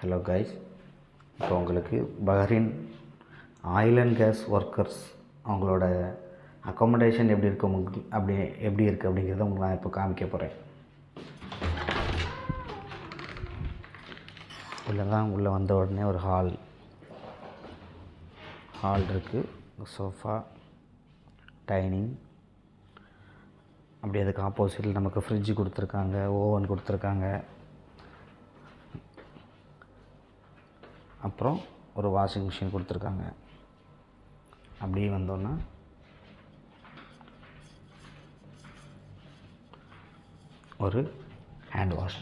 Hello guys, இப்போ உங்களுக்கு Bahrain oil and gas workers அவங்களோட அக்காமடேஷன் எப்படி இருக்குது அப்படிங்கிறத உங்களுக்கு நான் இப்போ காமிக்க போகிறேன். உள்ளே வந்த உடனே ஒரு ஹால் இருக்குது. சோஃபா, டைனிங், அப்படி அதுக்கு ஆப்போசிட்டில் நமக்கு ஃப்ரிட்ஜ் கொடுத்துருக்காங்க, ஓவன் கொடுத்துருக்காங்க. அப்புறம் ஒரு வாஷிங் மிஷின் கொடுத்துருக்காங்க. அப்படியே வந்தோன்னா ஒரு ஹேண்ட் வாஷ்,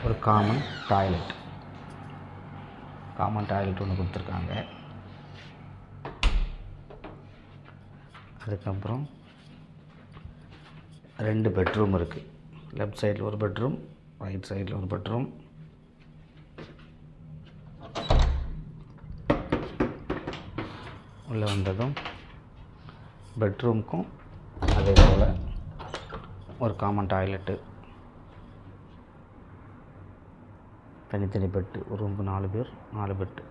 ஒரு காமன் டாய்லெட் ஒன்று கொடுத்துருக்காங்க. அதுக்கப்புறம் 2 பெட்ரூம் இருக்குது. லெஃப்ட் சைடில் ஒரு பெட்ரூம், ரைட் சைடில் ஒரு பெட்ரூம். உள்ளே வந்ததும் பெட்ரூமுக்கும் அதே போல் ஒரு காமன் டாய்லெட்டு, தனித்தனி பெட்டு. ஒரு ரூமுக்கு 4 பேர், 4 பெட்டு.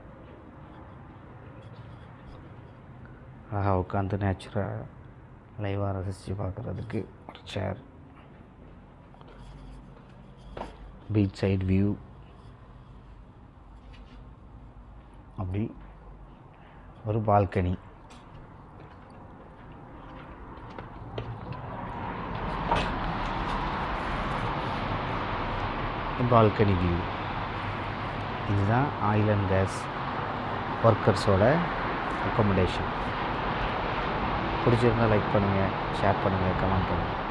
அழகாக உட்காந்து நேச்சுரலாக லைவாக ரசித்து பார்க்குறதுக்கு ஒரு சேர், பீச் சைட் வியூ. அப்படி ஒரு பால்கனி. Balcony view. இதுதான் ஆயில் அண்ட் கேஸ் ஒர்க்கர்ஸோட அக்காமடேஷன். பிடிச்சிருந்தால் லைக் பண்ணுங்கள், ஷேர் பண்ணுங்கள், கமெண்ட் பண்ணுங்கள்.